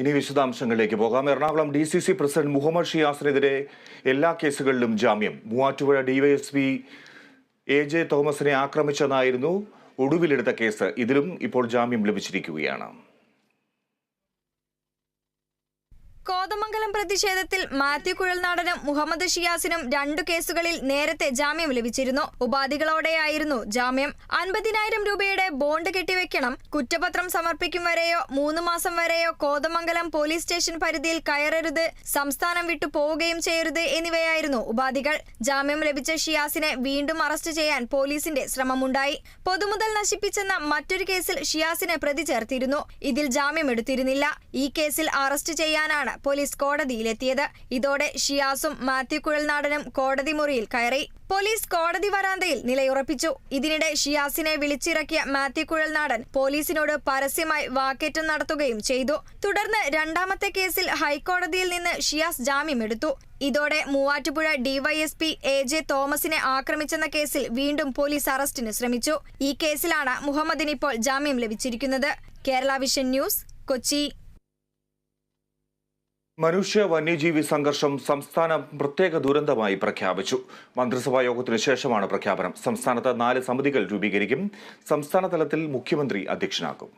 ഇനി വിശദാംശങ്ങളിലേക്ക് പോകാം. എറണാകുളം DCC പ്രസിഡന്റ് മുഹമ്മദ് ഷിയാസിനെതിരെ എല്ലാ കേസുകളിലും ജാമ്യം. മൂവാറ്റുപുഴ ഡിവൈഎസ്പി AJ തോമസിനെ ആക്രമിച്ചെന്നായിരുന്നു ഒടുവിലെടുത്ത കേസ്. ഇതിലും ഇപ്പോൾ ജാമ്യം ലഭിച്ചിരിക്കുകയാണ്. കോതമംഗലം പ്രതിഷേധത്തിൽ മാത്യു കുഴൽനാടനും മുഹമ്മദ് ഷിയാസിനും 2 കേസുകളിൽ നേരത്തെ ജാമ്യം ലഭിച്ചിരുന്നു. ഉപാധികളോടെയായിരുന്നു ജാമ്യം. 50,000 രൂപയുടെ ബോണ്ട് കെട്ടിവെക്കണം, കുറ്റപത്രം സമർപ്പിക്കും വരെയോ 3 മാസം വരെയോ കോതമംഗലം പോലീസ് സ്റ്റേഷൻ പരിധിയിൽ കയറരുത്, സംസ്ഥാനം വിട്ടു പോവുകയും ചെയ്യരുത് എന്നിവയായിരുന്നു ഉപാധികൾ. ജാമ്യം ലഭിച്ച ഷിയാസിനെ വീണ്ടും അറസ്റ്റ് ചെയ്യാൻ പോലീസിന്റെ ശ്രമമുണ്ടായി. പൊതുമുതൽ നശിപ്പിച്ചെന്ന മറ്റൊരു കേസിൽ ഷിയാസിനെ പ്രതി ചേർത്തിരുന്നു. ഇതിൽ ജാമ്യം എടുത്തിരുന്നില്ല. ഈ കേസിൽ അറസ്റ്റ് ചെയ്യാനാണ് പോലീസ് കോടതിയിലെത്തിയത്. ഇതോടെ ഷിയാസും മാത്യു കുഴൽനാടനും കോടതി മുറിയിൽ കയറി. പോലീസ് കോടതി വരാന്തയിൽ നിലയുറപ്പിച്ചു. ഇതിനിടെ ഷിയാസിനെ വിളിച്ചിറക്കിയ മാത്യു കുഴൽനാടൻ പോലീസിനോട് പരസ്യമായി വാക്കേറ്റം നടത്തുകയും ചെയ്തു. തുടർന്ന് രണ്ടാമത്തെ കേസിൽ ഹൈക്കോടതിയിൽ നിന്ന് ഷിയാസ് ജാമ്യമെടുത്തു. ഇതോടെ മൂവാറ്റുപുഴ ഡിവൈഎസ്പി AJ തോമസിനെ ആക്രമിച്ചെന്ന കേസിൽ വീണ്ടും പോലീസ് അറസ്റ്റിന് ശ്രമിച്ചു. ഈ കേസിലാണ് മുഹമ്മദിന് ഇപ്പോൾ ജാമ്യം ലഭിച്ചിരിക്കുന്നത്. Kerala vision news, Kochi. മനുഷ്യ വന്യജീവി സംഘർഷം സംസ്ഥാനം പ്രത്യേക ദുരന്തമായി പ്രഖ്യാപിച്ചു. മന്ത്രിസഭാ യോഗത്തിന് ശേഷമാണ് പ്രഖ്യാപനം. സംസ്ഥാനത്ത് 4 സമിതികൾ രൂപീകരിക്കും. സംസ്ഥാന തലത്തിൽ മുഖ്യമന്ത്രി അധ്യക്ഷനാക്കും.